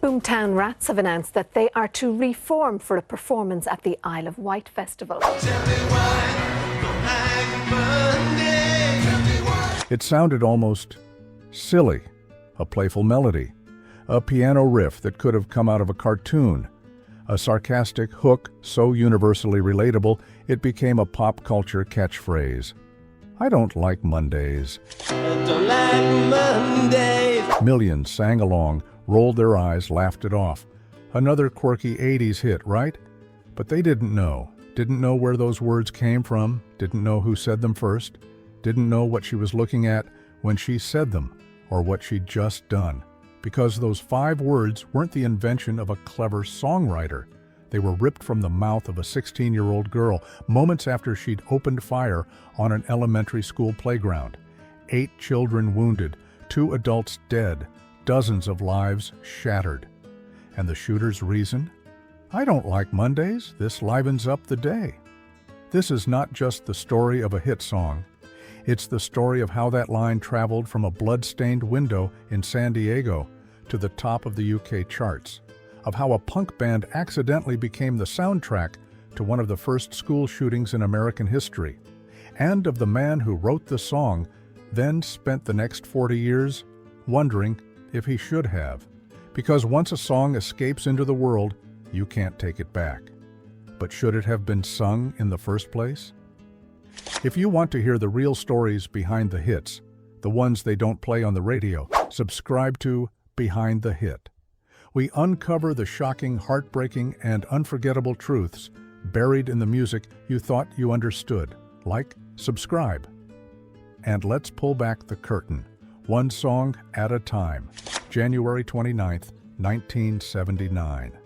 Boomtown Rats have announced that they are to reform for a performance at the Isle of Wight Festival. It sounded almost silly, a playful melody, a piano riff that could have come out of a cartoon, a sarcastic hook so universally relatable it became a pop culture catchphrase. I don't like Mondays. I don't like Mondays. Millions sang along, rolled their eyes, laughed it off. Another quirky 80s hit, right? But they didn't know where those words came from, didn't know who said them first, didn't know what she was looking at when she said them, or what she'd just done. Because those 5 words weren't the invention of a clever songwriter. They were ripped from the mouth of a 16-year-old girl moments after she'd opened fire on an elementary school playground. 8 children wounded, 2 adults dead, dozens of lives shattered. And the shooter's reason? I don't like Mondays. This livens up the day. This is not just the story of a hit song. It's the story of how that line traveled from a blood-stained window in San Diego to the top of the UK charts, of how a punk band accidentally became the soundtrack to one of the first school shootings in American history, and of the man who wrote the song, then spent the next 40 years wondering if he should have. Because once a song escapes into the world, you can't take it back. But should it have been sung in the first place? If you want to hear the real stories behind the hits, the ones they don't play on the radio, subscribe to Behind the Hit. We uncover the shocking, heartbreaking, and unforgettable truths buried in the music you thought you understood. Like, subscribe. And let's pull back the curtain, one song at a time. January 29th, 1979.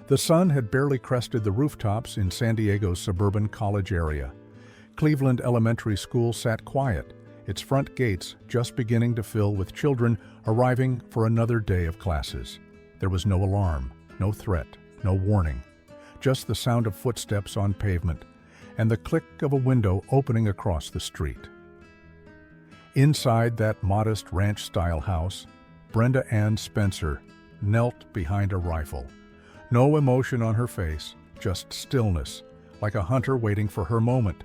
The sun had barely crested the rooftops in San Diego's suburban college area. Cleveland Elementary School sat quiet, its front gates just beginning to fill with children arriving for another day of classes. There was no alarm, no threat, no warning, just the sound of footsteps on pavement and the click of a window opening across the street. Inside that modest ranch-style house, Brenda Ann Spencer knelt behind a rifle. No emotion on her face, just stillness, like a hunter waiting for her moment.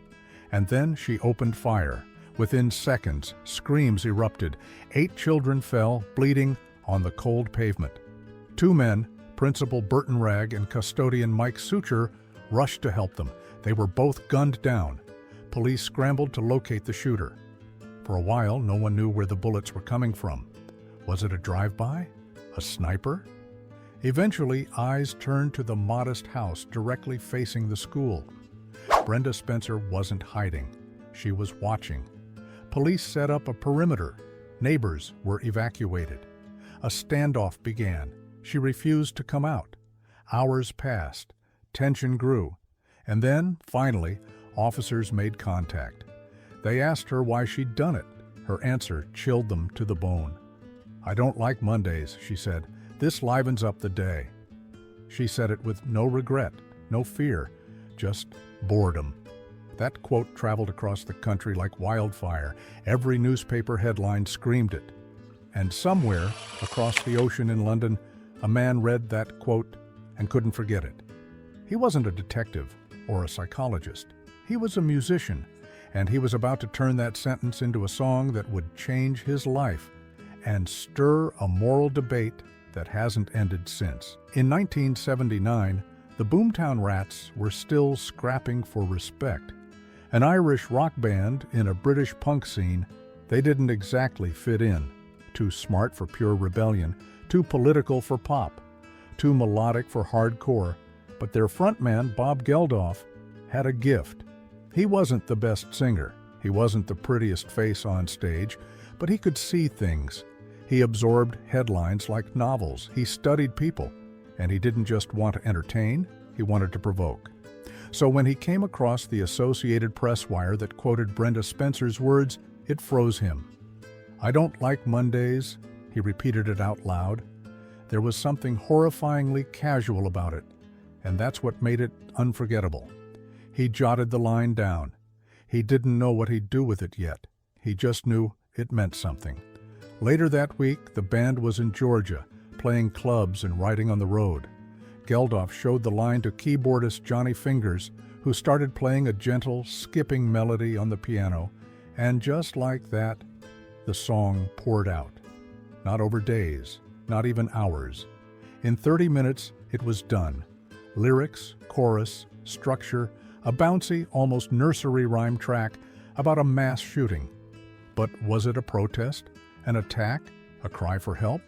And then she opened fire. Within seconds, screams erupted. 8 children fell, bleeding, on the cold pavement. 2 men, Principal Burton Ragg and custodian Mike Suture, rushed to help them. They were both gunned down. Police scrambled to locate the shooter. For a while, no one knew where the bullets were coming from. Was it a drive-by? A sniper? Eventually, eyes turned to the modest house directly facing the school. Brenda Spencer wasn't hiding. She was watching. Police set up a perimeter. Neighbors were evacuated. A standoff began. She refused to come out. Hours passed. Tension grew. And then, finally, officers made contact. They asked her why she'd done it. Her answer chilled them to the bone. "I don't like Mondays," she said. "This livens up the day." She said it with no regret, no fear, just boredom. That quote traveled across the country like wildfire. Every newspaper headline screamed it. And somewhere, across the ocean in London, a man read that quote and couldn't forget it. He wasn't a detective or a psychologist. He was a musician, and he was about to turn that sentence into a song that would change his life and stir a moral debate that hasn't ended since. In 1979, the Boomtown Rats were still scrapping for respect. An Irish rock band in a British punk scene, they didn't exactly fit in. Too smart for pure rebellion, too political for pop, too melodic for hardcore. But their frontman, Bob Geldof, had a gift. He wasn't the best singer. He wasn't the prettiest face on stage, but he could see things. He absorbed headlines like novels. He studied people. And he didn't just want to entertain, he wanted to provoke. So when he came across the Associated Press wire that quoted Brenda Spencer's words, it froze him. "I don't like Mondays," he repeated it out loud. There was something horrifyingly casual about it, and that's what made it unforgettable. He jotted the line down. He didn't know what he'd do with it yet. He just knew it meant something. Later that week, the band was in Georgia, playing clubs and riding on the road. Geldof showed the line to keyboardist Johnny Fingers, who started playing a gentle, skipping melody on the piano, and just like that, the song poured out. Not over days, not even hours. In 30 minutes, it was done. Lyrics, chorus, structure, a bouncy, almost nursery rhyme track about a mass shooting. But was it a protest, an attack, a cry for help?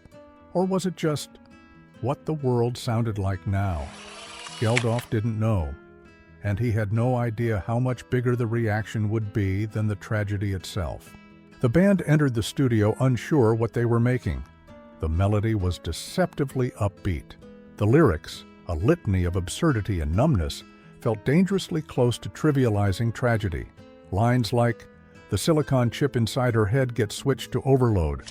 Or was it just what the world sounded like now? Geldof didn't know, and he had no idea how much bigger the reaction would be than the tragedy itself. The band entered the studio unsure what they were making. The melody was deceptively upbeat. The lyrics, a litany of absurdity and numbness, felt dangerously close to trivializing tragedy. Lines like, "The silicon chip inside her head gets switched to overload,"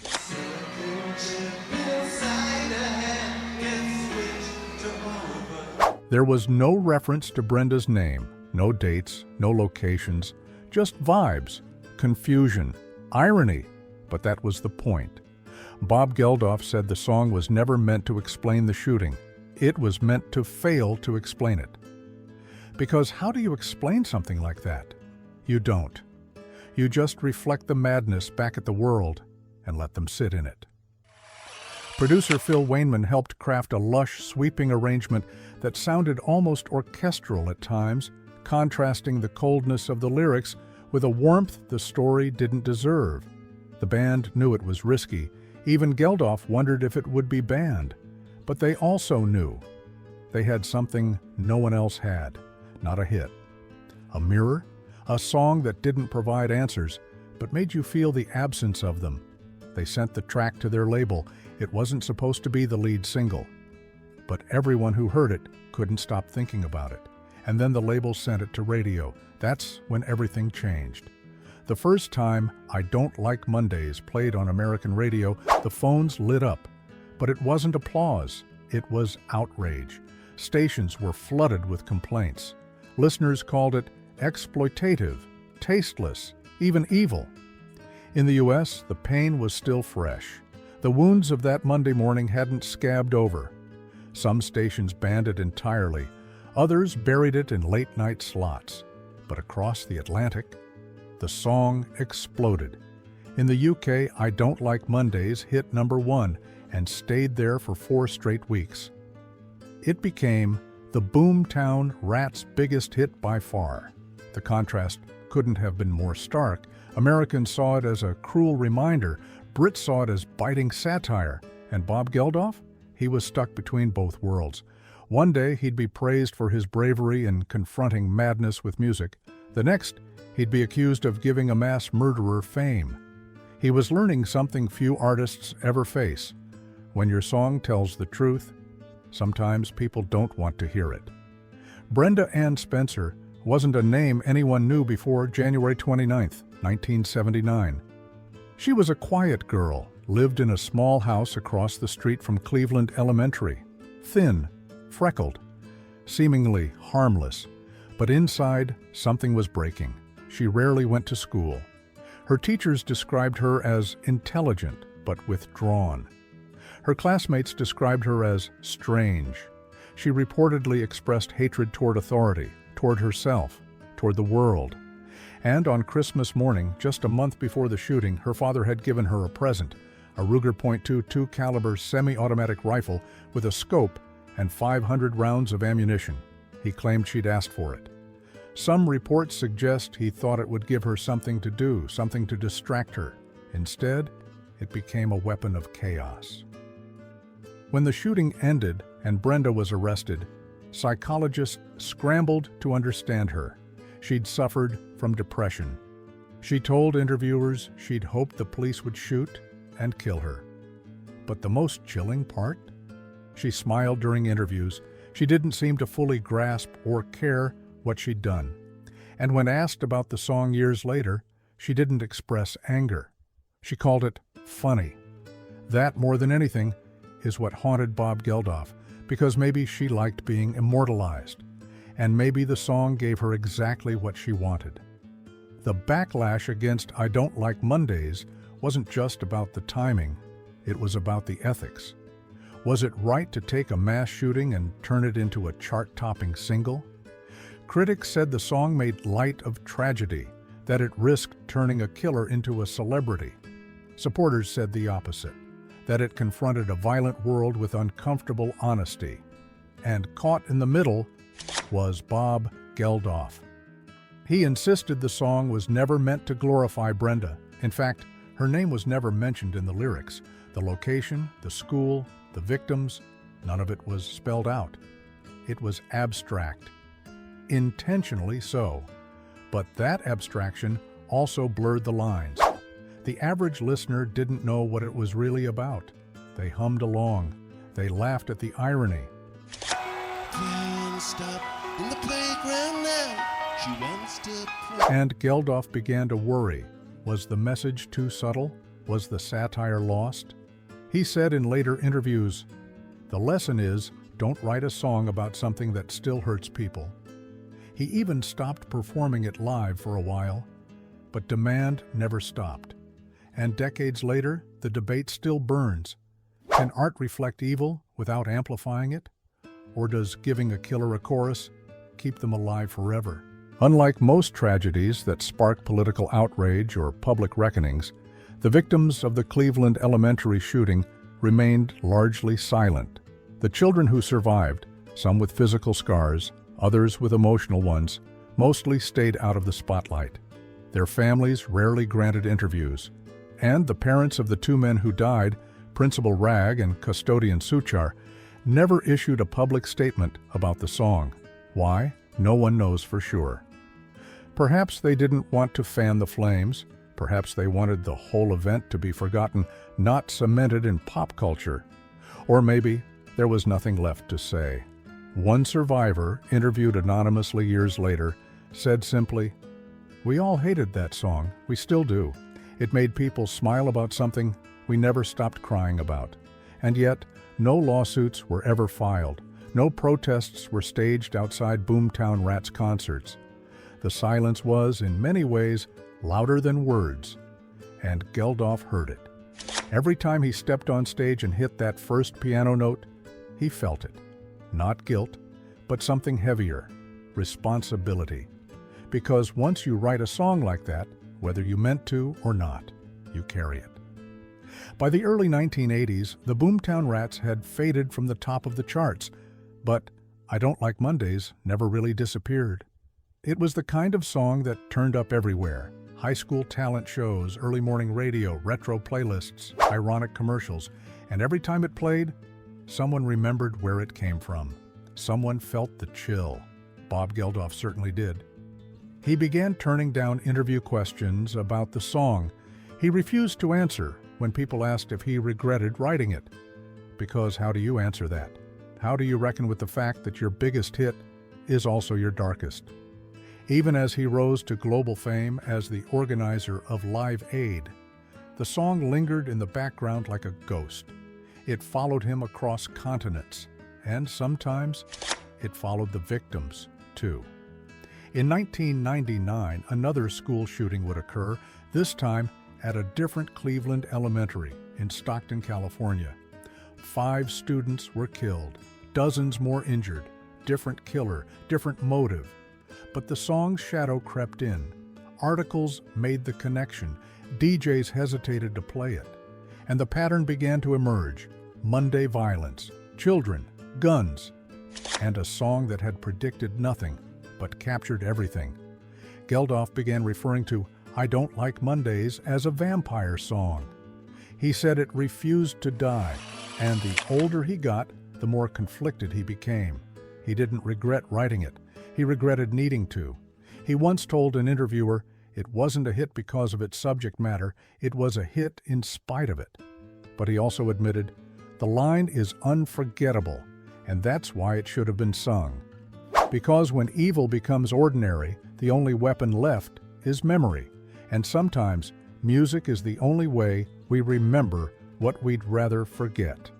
there was no reference to Brenda's name, no dates, no locations, just vibes, confusion, irony, but that was the point. Bob Geldof said the song was never meant to explain the shooting. It was meant to fail to explain it. Because how do you explain something like that? You don't. You just reflect the madness back at the world and let them sit in it. Producer Phil Wainman helped craft a lush, sweeping arrangement that sounded almost orchestral at times, contrasting the coldness of the lyrics with a warmth the story didn't deserve. The band knew it was risky. Even Geldof wondered if it would be banned. But they also knew they had something no one else had, not a hit. A mirror, a song that didn't provide answers, but made you feel the absence of them. They sent the track to their label. It wasn't supposed to be the lead single. But everyone who heard it couldn't stop thinking about it. And then the label sent it to radio. That's when everything changed. The first time "I Don't Like Mondays" played on American radio, the phones lit up. But it wasn't applause, it was outrage. Stations were flooded with complaints. Listeners called it exploitative, tasteless, even evil. In the U.S., the pain was still fresh. The wounds of that Monday morning hadn't scabbed over. Some stations banned it entirely. Others buried it in late-night slots. But across the Atlantic, the song exploded. In the UK, "I Don't Like Mondays" hit #1 and stayed there for 4 straight weeks. It became the Boomtown Rat's biggest hit by far. The contrast couldn't have been more stark. Americans saw it as a cruel reminder, Brits saw it as biting satire, and Bob Geldof? He was stuck between both worlds. One day he'd be praised for his bravery in confronting madness with music. The next, he'd be accused of giving a mass murderer fame. He was learning something few artists ever face. When your song tells the truth, sometimes people don't want to hear it. Brenda Ann Spencer wasn't a name anyone knew before January 29, 1979. She was a quiet girl, lived in a small house across the street from Cleveland Elementary. Thin, freckled, seemingly harmless, but inside something was breaking. She rarely went to school. Her teachers described her as intelligent but withdrawn. Her classmates described her as strange. She reportedly expressed hatred toward authority, toward herself, toward the world. And on Christmas morning, just a month before the shooting, her father had given her a present, a Ruger .22 caliber semi-automatic rifle with a scope and 500 rounds of ammunition. He claimed she'd asked for it. Some reports suggest he thought it would give her something to do, something to distract her. Instead, it became a weapon of chaos. When the shooting ended and Brenda was arrested, psychologists scrambled to understand her. She'd suffered from depression. She told interviewers she'd hoped the police would shoot and kill her. But the most chilling part? She smiled during interviews. She didn't seem to fully grasp or care what she'd done. And when asked about the song years later, she didn't express anger. She called it funny. That, more than anything, is what haunted Bob Geldof, because maybe she liked being immortalized, and maybe the song gave her exactly what she wanted. The backlash against "I Don't Like Mondays" wasn't just about the timing, it was about the ethics. Was it right to take a mass shooting and turn it into a chart-topping single? Critics said the song made light of tragedy, that it risked turning a killer into a celebrity. Supporters said the opposite, that it confronted a violent world with uncomfortable honesty. And caught in the middle was Bob Geldof. He insisted the song was never meant to glorify Brenda. In fact, her name was never mentioned in the lyrics. The location, the school, the victims, none of it was spelled out. It was abstract. Intentionally so. But that abstraction also blurred the lines. The average listener didn't know what it was really about. They hummed along. They laughed at the irony. Can't stop in the playground now. She wants to play. And Geldof began to worry. Was the message too subtle? Was the satire lost? He said in later interviews, "The lesson is, don't write a song about something that still hurts people." He even stopped performing it live for a while, but demand never stopped. And decades later, the debate still burns. Can art reflect evil without amplifying it? Or does giving a killer a chorus keep them alive forever? Unlike most tragedies that spark political outrage or public reckonings, the victims of the Cleveland elementary shooting remained largely silent. The children who survived, some with physical scars, others with emotional ones, mostly stayed out of the spotlight. Their families rarely granted interviews. And the parents of the two men who died, Principal Rag and Custodian Suchar, never issued a public statement about the song. Why? No one knows for sure. Perhaps they didn't want to fan the flames. Perhaps they wanted the whole event to be forgotten, not cemented in pop culture. Or maybe there was nothing left to say. One survivor, interviewed anonymously years later, said simply, "We all hated that song. We still do. It made people smile about something we never stopped crying about. And yet, no lawsuits were ever filed. No protests were staged outside Boomtown Rats concerts. The silence was, in many ways, louder than words. And Geldof heard it. Every time he stepped on stage and hit that first piano note, he felt it. Not guilt, but something heavier, responsibility. Because once you write a song like that, whether you meant to or not, you carry it." By the early 1980s, the Boomtown Rats had faded from the top of the charts, but I Don't Like Mondays never really disappeared. It was the kind of song that turned up everywhere. High school talent shows, early morning radio, retro playlists, ironic commercials, and every time it played, someone remembered where it came from. Someone felt the chill. Bob Geldof certainly did. He began turning down interview questions about the song. He refused to answer when people asked if he regretted writing it. Because how do you answer that? How do you reckon with the fact that your biggest hit is also your darkest? Even as he rose to global fame as the organizer of Live Aid, the song lingered in the background like a ghost. It followed him across continents, and sometimes it followed the victims, too. In 1999, another school shooting would occur, this time at a different Cleveland elementary in Stockton, California. 5 students were killed, dozens more injured, different killer, different motive. But the song's shadow crept in. Articles made the connection. DJs hesitated to play it. And the pattern began to emerge. Monday violence, children, guns, and a song that had predicted nothing but captured everything. Geldof began referring to I Don't Like Mondays as a vampire song. He said it refused to die, and the older he got, the more conflicted he became. He didn't regret writing it. He regretted needing to. He once told an interviewer, it wasn't a hit because of its subject matter, it was a hit in spite of it. But he also admitted, the line is unforgettable, and that's why it should have been sung. Because when evil becomes ordinary, the only weapon left is memory. And sometimes, music is the only way we remember what we'd rather forget.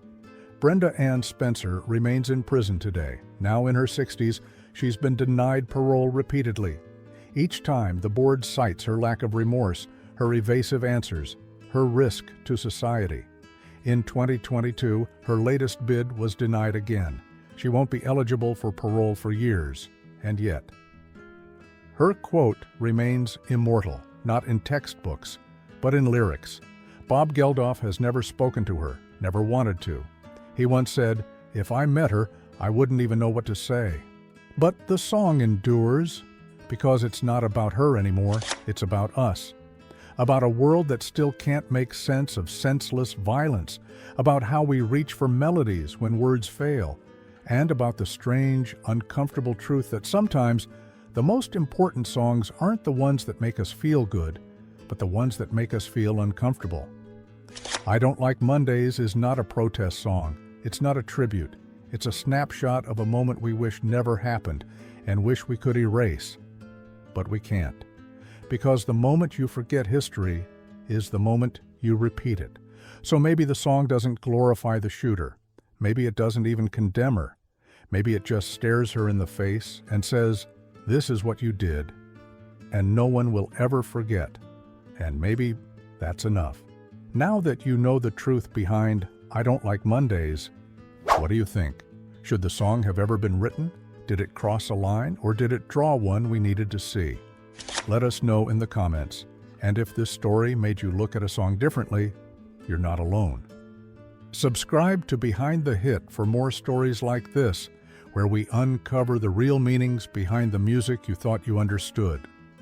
Brenda Ann Spencer remains in prison today. Now in her 60s, she's been denied parole repeatedly. Each time, the board cites her lack of remorse, her evasive answers, her risk to society. In 2022, her latest bid was denied again. She won't be eligible for parole for years, and yet. Her quote remains immortal, not in textbooks, but in lyrics. Bob Geldof has never spoken to her, never wanted to. He once said, "If I met her, I wouldn't even know what to say." But the song endures because it's not about her anymore, it's about us. About a world that still can't make sense of senseless violence, about how we reach for melodies when words fail, and about the strange, uncomfortable truth that sometimes the most important songs aren't the ones that make us feel good, but the ones that make us feel uncomfortable. I Don't Like Mondays is not a protest song. It's not a tribute. It's a snapshot of a moment we wish never happened and wish we could erase. But we can't. Because the moment you forget history is the moment you repeat it. So maybe the song doesn't glorify the shooter. Maybe it doesn't even condemn her. Maybe it just stares her in the face and says, "This is what you did, and no one will ever forget." And maybe that's enough. Now that you know the truth behind I Don't Like Mondays, what do you think? Should the song have ever been written? Did it cross a line, or did it draw one we needed to see? Let us know in the comments. And if this story made you look at a song differently, you're not alone. Subscribe to Behind the Hit for more stories like this, where we uncover the real meanings behind the music you thought you understood.